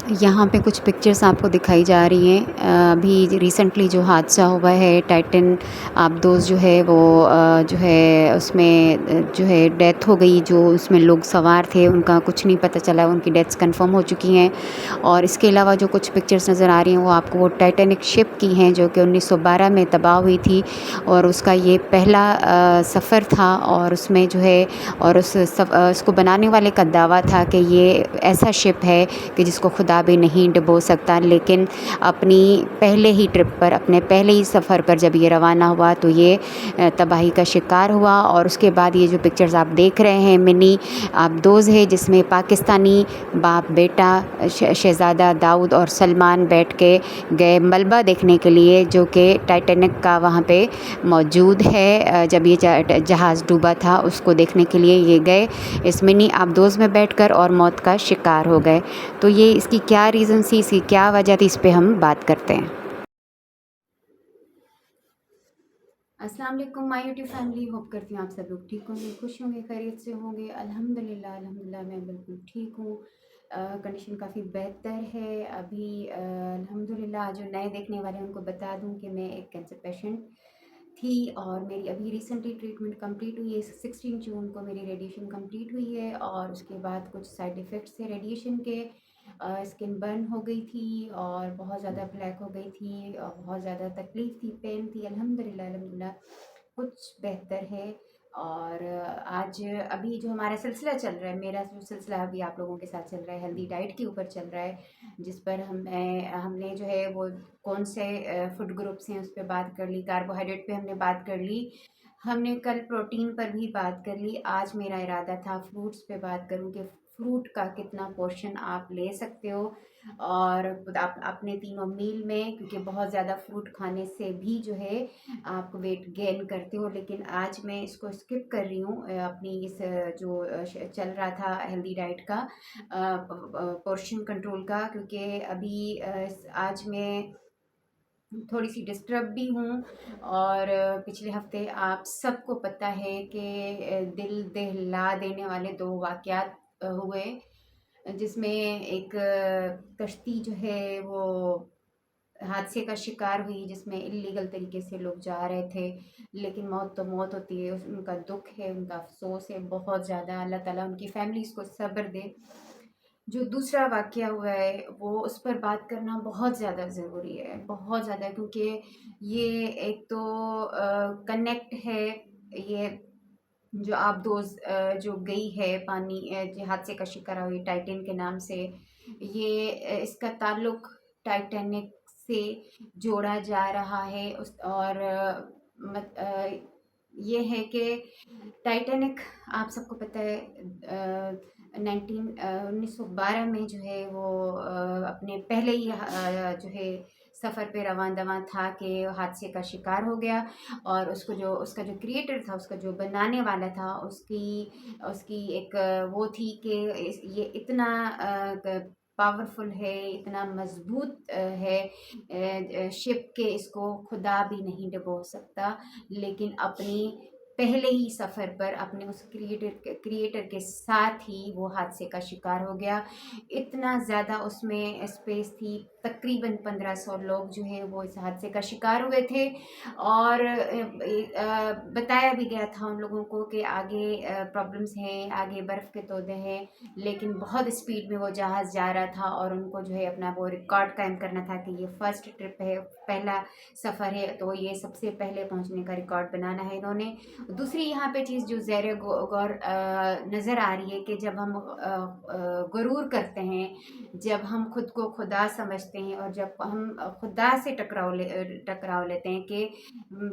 यहाँ पे कुछ पिक्चर्स आपको दिखाई जा रही हैं। अभी रिसेंटली जो हादसा हुआ है टाइटन आबदोज़ जो है वो जो है उसमें जो है डेथ हो गई। जो उसमें लोग सवार थे उनका कुछ नहीं पता चला, उनकी डेथ्स कंफर्म हो चुकी हैं। और इसके अलावा जो कुछ पिक्चर्स नज़र आ रही हैं वो आपको वो टाइटैनिक शिप की हैं जो कि 1912 में तबाह हुई थी। और उसका ये पहला सफ़र था और उसमें जो है और उसको बनाने वाले का दावा था कि ये ऐसा शिप है कि जिसको खुदा भी नहीं डुबो सकता। लेकिन अपनी पहले ही ट्रिप पर, अपने पहले ही सफ़र पर जब ये रवाना हुआ तो ये तबाही का शिकार हुआ। और उसके बाद ये जो पिक्चर्स आप देख रहे हैं मिनी आबदोज़ है, जिसमें पाकिस्तानी बाप बेटा शहज़ादा दाऊद और सलमान बैठ के गए मलबा देखने के लिए जो कि टाइटैनिक का वहाँ पे मौजूद है। जब ये जहाज़ डूबा था उसको देखने के लिए ये गए इस मिनी आबदोज़ में बैठकर और मौत का शिकार हो गए। तो ये इसकी क्या रीज़न थी, इसकी क्या वजह थी, इस पे हम बात करते हैं। अस्सलाम वालेकुम माय यूट्यूब फैमिली, होप करती हूँ आप सब लोग ठीक होंगे, खुश होंगे, खैरियत से होंगे। अल्हम्दुलिल्लाह मैं बिल्कुल ठीक हूँ। कंडीशन काफ़ी बेहतर है अभी। अल्हम्दुलिल्लाह जो नए देखने वाले हैं उनको बता दूँ कि मैं एक कैंसर पेशेंट थी और मेरी अभी रिसेंटली ट्रीटमेंट कंप्लीट हुई है। 16 जून को मेरी रेडिएशन कंप्लीट हुई है और उसके बाद कुछ साइड इफ़ेक्ट्स थे रेडिएशन के। स्किन बर्न हो गई थी और बहुत ज़्यादा ब्लैक हो गई थी और बहुत ज़्यादा तकलीफ़ थी, पेन थी। अल्हम्दुलिल्लाह कुछ बेहतर है। और आज अभी जो हमारा सिलसिला चल रहा है, मेरा जो सिलसिला अभी आप लोगों के साथ चल रहा है हेल्दी डाइट के ऊपर चल रहा है, जिस पर हमने जो है वो कौन से फूड ग्रुप्स हैं उस पर बात कर ली, कार्बोहाइड्रेट पे हमने बात कर ली, हमने कल प्रोटीन पर भी बात कर ली। आज मेरा इरादा था फ्रूट्स पे बात करूं कि फ्रूट का कितना पोर्शन आप ले सकते हो और आप अपने तीनों मील में, क्योंकि बहुत ज़्यादा फ्रूट खाने से भी जो है आप वेट गेन करते हो। लेकिन आज मैं इसको स्किप कर रही हूँ अपनी इस जो चल रहा था हेल्दी डाइट का पोर्शन कंट्रोल का, क्योंकि अभी आज मैं थोड़ी सी डिस्टर्ब भी हूँ। और पिछले हफ्ते आप सबको पता है कि दिल दहला देने वाले दो वाक़यात हुए, जिसमें एक कश्ती जो है वो हादसे का शिकार हुई, जिसमें इल्लीगल तरीके से लोग जा रहे थे। लेकिन मौत तो मौत होती है, उनका दुख है, उनका अफसोस है बहुत ज़्यादा। अल्लाह ताला उनकी फैमिलीज़ को सब्र दे। जो दूसरा वाक़या हुआ है वो उस पर बात करना बहुत ज़्यादा ज़रूरी है, बहुत ज़्यादा, क्योंकि ये एक तो कनेक्ट है। ये जो आबदोज़ जो गई है पानी जो हादसे का शिकार हुई टाइटैन के नाम से, ये इसका ताल्लुक टाइटैनिक से जोड़ा जा रहा है। उस और ये है कि टाइटैनिक आप सबको पता है 1912 में जो है वो अपने पहले ही जो है सफ़र पे रवां दवां था कि हादसे का शिकार हो गया। और उसका जो क्रिएटर था, उसका जो बनाने वाला था, उसकी उसकी एक वो थी कि ये इतना पावरफुल है, इतना मजबूत है शिप के इसको खुदा भी नहीं डुबो सकता। लेकिन अपनी पहले ही सफ़र पर अपने उस क्रिएटर के साथ ही वो हादसे का शिकार हो गया। इतना ज़्यादा उसमें स्पेस थी, तकरीबन 1500 लोग जो है वो इस हादसे का शिकार हुए थे। और बताया भी गया था उन लोगों को कि आगे प्रॉब्लम्स हैं, आगे बर्फ़ के तोदे हैं। लेकिन बहुत स्पीड में वो जहाज़ जा रहा था और उनको जो है अपना वो रिकॉर्ड कायम करना था कि ये फर्स्ट ट्रिप है, पहला सफ़र है, तो ये सबसे पहले पहुंचने का रिकॉर्ड बनाना है इन्होंने। दूसरी यहाँ पे चीज़ जो ज़ेर गौर नज़र आ रही है कि जब हम गुरूर करते हैं, जब हम खुद को खुदा समझते हैं और जब हम खुदा से टकराव लेते हैं कि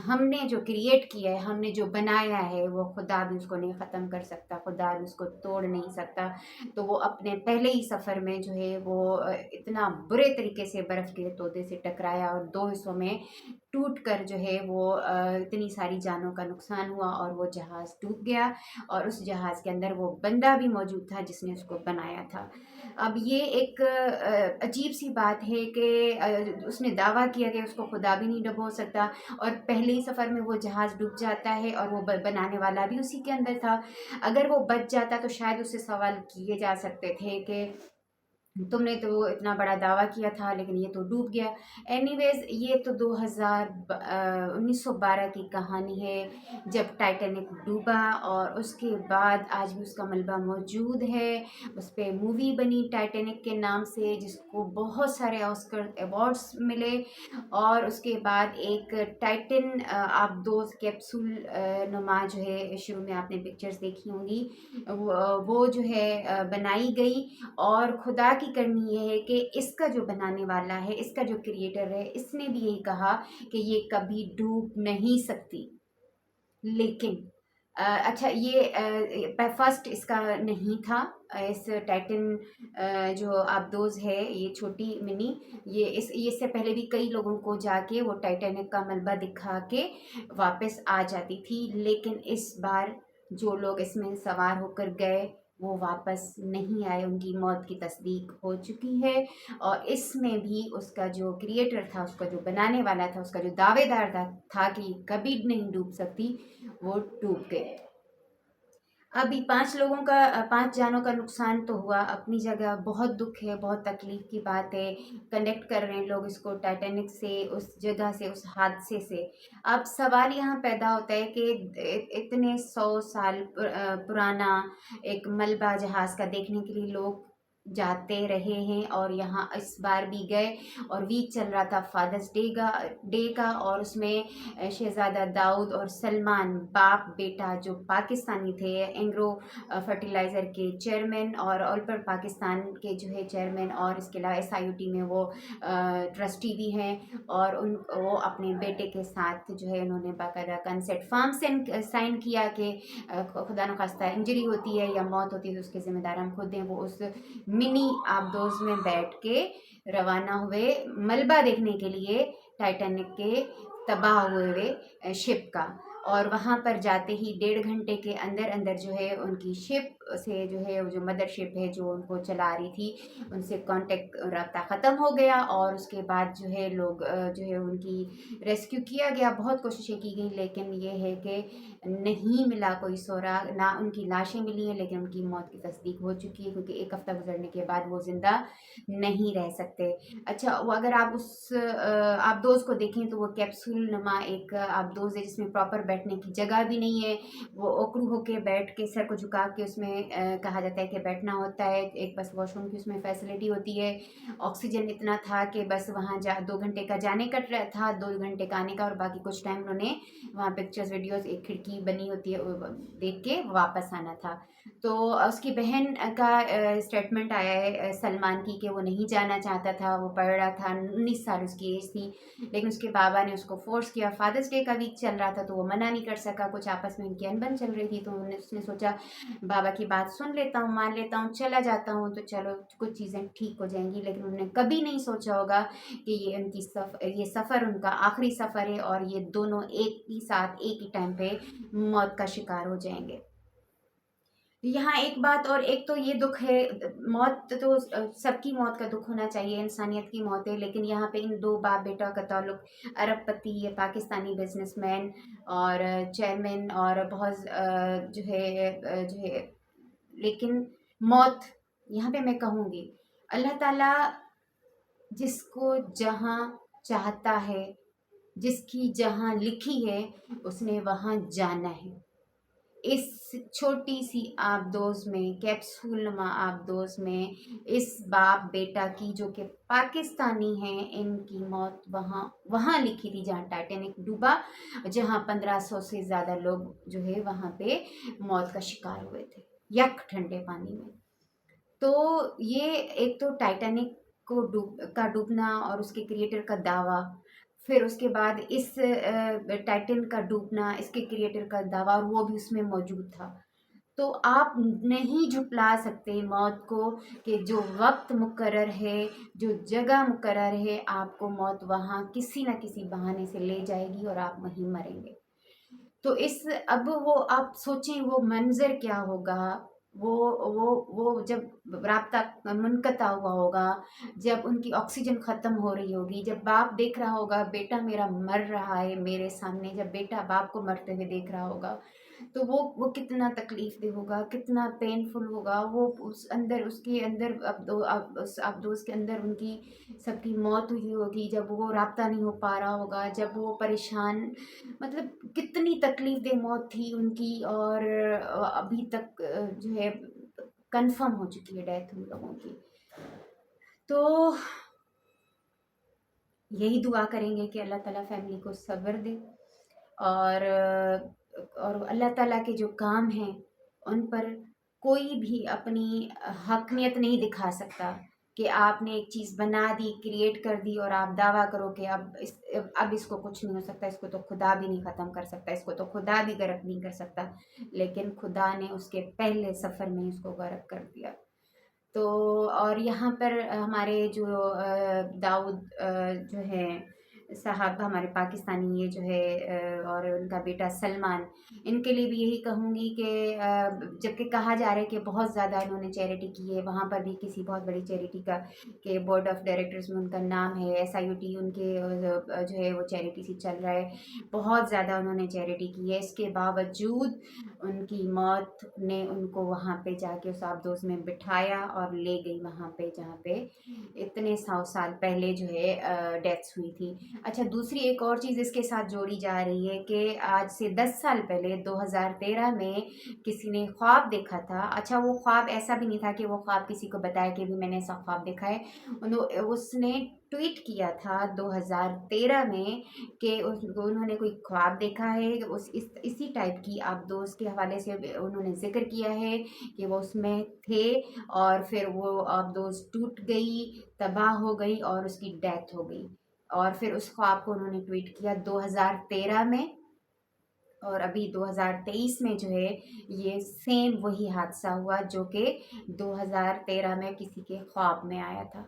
हमने जो क्रिएट किया है, हमने जो बनाया है, वो खुदा भी उसको नहीं ख़त्म कर सकता, खुदा भी उसको तोड़ नहीं सकता। तो वो अपने पहले ही सफ़र में जो है वो इतना बुरे तरीके से बर्फ़ के तोदे से टकराया और दो हिस्सों में टूट कर जो है वो इतनी सारी जानों का नुकसान हुआ और वो जहाज़ डूब गया। और उस जहाज़ के अंदर वो बंदा भी मौजूद था जिसने उसको बनाया था। अब ये एक अजीब सी बात है कि उसने दावा किया कि उसको खुदा भी नहीं डुबो सकता और पहले ही सफ़र में वो जहाज़ डूब जाता है और वो बनाने वाला भी उसी के अंदर था। अगर वो बच जाता तो शायद उससे सवाल किए जा सकते थे कि तुमने तो इतना बड़ा दावा किया था लेकिन ये तो डूब गया। एनीवेज ये तो 1912 की कहानी है जब टाइटैनिक डूबा, और उसके बाद आज भी उसका मलबा मौजूद है। उस पे मूवी बनी टाइटैनिक के नाम से, जिसको बहुत सारे ऑस्कर अवार्ड्स मिले। और उसके बाद एक टाइटन आप दो कैप्सूल नुमा जो है, शुरू में आपने पिक्चर्स देखी होंगी, वो जो है बनाई गई। और खुदा की करनी ये है कि इसका जो बनाने वाला है, इसका जो क्रिएटर है, इसने भी यही कहा कि ये कभी डूब नहीं सकती। लेकिन अच्छा, ये फर्स्ट इसका नहीं था। इस टाइटन जो आबदोज है, ये छोटी मिनी, ये इससे पहले भी कई लोगों को जाके वो टाइटैनिक का मलबा दिखा के वापस आ जाती थी। लेकिन इस बार जो लोग इसमें सवार होकर गए वो वापस नहीं आए, उनकी मौत की तस्दीक हो चुकी है। और इसमें भी उसका जो क्रिएटर था, उसका जो बनाने वाला था, उसका जो दावेदार था कि कभी नहीं डूब सकती, वो डूब गए। अभी 5 लोगों का 5 जानों का नुकसान तो हुआ, अपनी जगह बहुत दुख है, बहुत तकलीफ की बात है। कनेक्ट कर रहे हैं लोग इसको टाइटैनिक से, उस जगह से, उस हादसे से। अब सवाल यहाँ पैदा होता है कि इतने 100 साल पुराना एक मलबा जहाज़ का देखने के लिए लोग जाते रहे हैं, और यहाँ इस बार भी गए। और वीक चल रहा था फादर्स डे का, और उसमें शहजादा दाऊद और सलमान, बाप बेटा, जो पाकिस्तानी थे, एंग्रो फर्टिलाइज़र के चेयरमैन और ऑल पर पाकिस्तान के जो है चेयरमैन, और इसके अलावा SIUT में वो ट्रस्टी भी हैं। और वो अपने बेटे के साथ जो है उन्होंने बाकायदा कंसेंट फॉर्म से साइन किया कि खुदा न खास्ता इंजरी होती है या मौत होती है तो उसके ज़िम्मेदार हम खुद हैं। वो उस मिनी आबदोज में बैठ के रवाना हुए मलबा देखने के लिए टाइटैनिक के तबाह हुए शिप का। और वहाँ पर जाते ही 1.5 घंटे के अंदर अंदर जो है उनकी शिप से जो है, वो जो मदर शिप है जो उनको चला रही थी, उनसे कांटेक्ट रब्ता ख़त्म हो गया। और उसके बाद जो है लोग जो है उनकी रेस्क्यू किया गया, बहुत कोशिशें की गई, लेकिन ये है कि नहीं मिला कोई सुराग, ना उनकी लाशें मिली हैं, लेकिन उनकी मौत की तस्दीक हो चुकी है, क्योंकि 1 हफ़्ता गुजरने के बाद वो ज़िंदा नहीं रह सकते। अच्छा, वो अगर आप उस आबदोज़ को देखें तो वो कैप्सूल नुमा एक आबदोज़ है जिसमें प्रॉपर बैठने की जगह भी नहीं है। वो ओकड़ू होके बैठ के सर को झुका के उसमें कहा जाता है कि बैठना होता है। एक बस वॉशरूम की उसमें फैसिलिटी होती है। ऑक्सीजन इतना था कि बस वहाँ 2 घंटे का जाने का था, 2 घंटे का आने का, और बाकी कुछ टाइम उन्होंने वहाँ पिक्चर्स वीडियोस, एक खिड़की बनी होती है, देख के वापस आना था। तो उसकी बहन का स्टेटमेंट आया है सलमान की कि वो नहीं जाना चाहता था, वो पढ़ रहा था, 19 साल उसकी एज थी, लेकिन उसके बाबा ने उसको फोर्स किया। फादर्स डे का वीक चल रहा था तो वो मना नहीं कर सका, कुछ आपस में उनकी अनबन चल रही थी, तो उसने सोचा बाबा की बात सुन लेता हूँ, मान लेता हूँ, चला जाता हूँ, तो चलो कुछ चीज़ें ठीक हो जाएंगी। लेकिन उन्होंने कभी नहीं सोचा होगा कि ये सफ़र उनका आखिरी सफ़र है, और ये दोनों एक ही साथ एक ही टाइम पे मौत का शिकार हो जाएंगे। यहाँ एक बात और, एक तो ये दुख है, मौत तो सबकी मौत का दुख होना चाहिए, इंसानियत की मौत है, लेकिन यहाँ पे इन 2 बाप बेटा का ताल्लुक अरबपति, ये पाकिस्तानी बिजनेसमैन और चेयरमैन, और बहुत जो है, लेकिन मौत यहाँ पे मैं कहूँगी अल्लाह ताला जिसको जहाँ चाहता है, जिसकी जहाँ लिखी है, उसने वहाँ जाना है। इस छोटी सी आबदोज़ में, कैप्सूल नुमा आबदोज़ में, इस बाप बेटा की, जो कि पाकिस्तानी हैं, इनकी मौत वहाँ वहाँ लिखी थी जहाँ टाइटैनिक डूबा, जहाँ 1500 से ज़्यादा लोग जो है वहाँ पे मौत का शिकार हुए थे यक ठंडे पानी में। तो ये एक तो टाइटैनिक को डूबना और उसके क्रिएटर का दावा, फिर उसके बाद इस टाइटन का डूबना, इसके क्रिएटर का दावा, और वो भी उसमें मौजूद था। तो आप नहीं झुटला सकते मौत को, कि जो वक्त मुकर्रर है, जो जगह मुकर्रर है, आपको मौत वहाँ किसी न किसी बहाने से ले जाएगी और आप वहीं मरेंगे। तो अब वो आप सोचें वो मंजर क्या होगा, वो वो जब राब्ता मुनक़ता हुआ होगा, जब उनकी ऑक्सीजन ख़त्म हो रही होगी, जब बाप देख रहा होगा बेटा मेरा मर रहा है मेरे सामने, जब बेटा बाप को मरते हुए देख रहा होगा, तो वो कितना तकलीफ़देह होगा, कितना पेनफुल होगा, वो उस अंदर उसके अंदर अब दोस्त के अंदर उनकी सबकी मौत हुई होगी, जब वो राब्ता नहीं हो पा रहा होगा, जब वो परेशान, मतलब कितनी तकलीफ़देह मौत थी उनकी। और अभी तक जो है कन्फर्म हो चुकी है डेथ उन लोगों की। तो यही दुआ करेंगे कि अल्लाह ताला फैमिली को सब्र दे, और अल्लाह ताला के जो काम हैं उन पर कोई भी अपनी हकमियत नहीं दिखा सकता कि आपने एक चीज़ बना दी, क्रिएट कर दी और आप दावा करो कि अब इसको कुछ नहीं हो सकता, इसको तो खुदा भी नहीं ख़त्म कर सकता, इसको तो खुदा भी गर्क नहीं कर सकता। लेकिन खुदा ने उसके पहले सफ़र में ही उसको गर्क कर दिया। तो और यहाँ पर हमारे जो दाऊद जो हैं साहब, हमारे पाकिस्तानी, ये जो है और उनका बेटा सलमान, इनके लिए भी यही कहूँगी कि जबकि कहा जा रहा है कि बहुत ज़्यादा इन्होंने चैरिटी की है, वहाँ पर भी किसी बहुत बड़ी चैरिटी का के बोर्ड ऑफ डायरेक्टर्स में उनका नाम है, SIUT उनके जो है वो चैरिटी से चल रहा है, बहुत ज़्यादा उन्होंने चैरिटी की है। इसके बावजूद उनकी मौत ने उनको वहाँ पे जाके उस आबदोज़ में बिठाया और ले गई वहाँ पे जहाँ पे इतने 100 साल पहले जो है डेथ्स हुई थी। अच्छा, दूसरी एक और चीज़ इसके साथ जोड़ी जा रही है कि आज से 10 साल पहले 2013 में किसी ने ख्वाब देखा था। अच्छा, वो ख्वाब ऐसा भी नहीं था कि वो ख्वाब किसी को बताया कि भी मैंने ऐसा ख्वाब देखा है। उसने ट्वीट किया था 2013 में कि उन्होंने कोई ख्वाब देखा है, इसी टाइप की आप दोस्त के हवाले से उन्होंने जिक्र किया है कि वो उसमें थे, और फिर वो आप दोस्त टूट गई, तबाह हो गई और उसकी डेथ हो गई। और फिर उस ख्वाब को उन्होंने ट्वीट किया 2013 में, और अभी 2023 में जो है ये सेम वही हादसा हुआ जो कि 2013 में किसी के ख्वाब में आया था।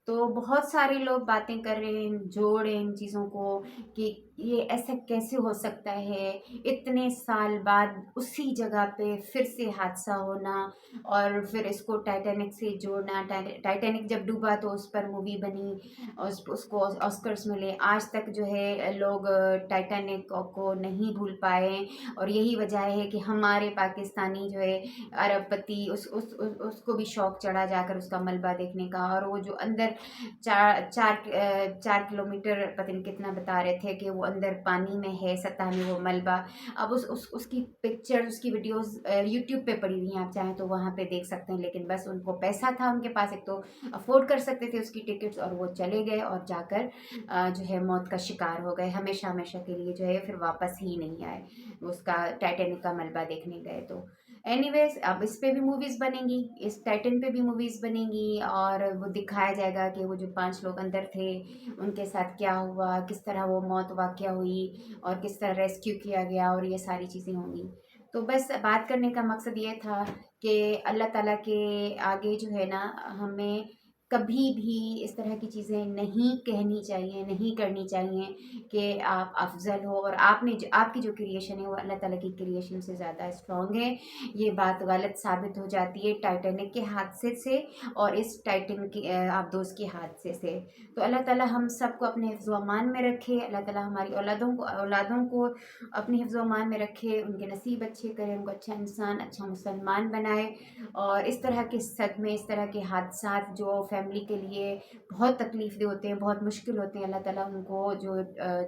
तो बहुत सारे लोग बातें कर रहे हैं, जोड़ रहे हैं इन चीज़ों को कि ये ऐसा कैसे हो सकता है, इतने साल बाद उसी जगह पे फिर से हादसा होना, और फिर इसको टाइटैनिक से जोड़ना। टाइटैनिक जब डूबा तो उस पर मूवी बनी, उसको ऑस्कर्स मिले। आज तक जो है लोग टाइटैनिक को नहीं भूल पाए, और यही वजह है कि हमारे पाकिस्तानी जो है अरबपति उसको भी शौक चढ़ा जाकर उसका मलबा देखने का। और वो जो अंदर 4 किलोमीटर पता नहीं कितना बता रहे थे कि वो अंदर पानी में है, सतह में वो मलबा। अब उसकी पिक्चर, उसकी वीडियोस यूट्यूब पे पड़ी हुई हैं, आप चाहें तो वहाँ पे देख सकते हैं। लेकिन बस उनको पैसा था उनके पास, एक तो अफोर्ड कर सकते थे उसकी टिकट्स, और वो चले गए और जाकर जो है मौत का शिकार हो गए, हमेशा हमेशा के लिए जो है फिर वापस ही नहीं आए, उसका टाइटैनिक का मलबा देखने गए। तो एनीवेज, अब इस पे भी मूवीज़ बनेंगी, इस टाइटन पे भी मूवीज़ बनेंगी, और वो दिखाया जाएगा कि वो जो 5 लोग अंदर थे उनके साथ क्या हुआ, किस तरह वो मौत वाक़या हुई, और किस तरह रेस्क्यू किया गया, और ये सारी चीज़ें होंगी। तो बस बात करने का मकसद ये था कि अल्लाह ताला के आगे जो है ना, हमें कभी भी इस तरह की चीज़ें नहीं कहनी चाहिए, नहीं करनी चाहिए कि आप अफ़ज़ल हो, और आपकी जो क्रिएशन है वो अल्लाह ताला की क्रिएशन से ज़्यादा स्ट्रॉन्ग है। ये बात गलत साबित हो जाती है टाइटैनिक के हादसे से, और इस टाइटन की आबदोज़ के हादसे से। तो अल्लाह ताला हम सबको अपने हिफ्ज़ व अमान में रखे, अल्लाह ताला हमारी औलादों को अपने हिफ्ज़ व अमान में रखे, उनके नसीब अच्छे करे, उनको अच्छा इंसान, अच्छा मुसलमान बनाए। और इस तरह के सदमे, इस तरह के हादसात जो फैमिली के लिए बहुत तकलीफ़देह होते हैं, बहुत मुश्किल होते हैं, अल्लाह ताला उनको जो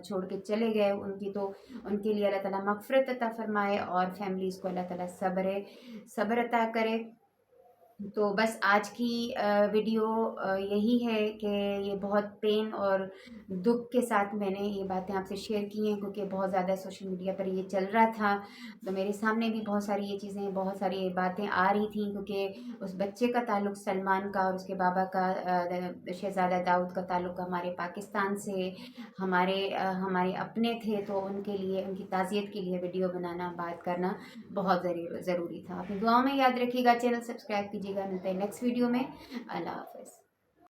छोड़ के चले गए उनके लिए अल्लाह ताला मग़फ़िरत अता फ़रमाए, और फैमिलीज़ को अल्लाह ताला सब्र अता करे। तो बस आज की वीडियो यही है कि ये बहुत पेन और दुख के साथ मैंने ये बातें आपसे शेयर की हैं, क्योंकि बहुत ज़्यादा सोशल मीडिया पर ये चल रहा था। तो मेरे सामने भी बहुत सारी ये चीज़ें, बहुत सारी ये बातें आ रही थी, क्योंकि उस बच्चे का ताल्लुक़ सलमान का और उसके बाबा का शहज़ादा दाऊद का ताल्लुक़ हमारे पाकिस्तान से, हमारे अपने थे। तो उनके लिए, उनकी ताज़ियत के लिए वीडियो बनाना, बात करना बहुत ज़रूरी था। अपनी दुआओं में याद रखिएगा, चैनल सब्सक्राइब कीजिएगा। मिलते हैं नेक्स्ट वीडियो में। अल्लाह हाफ़िज़।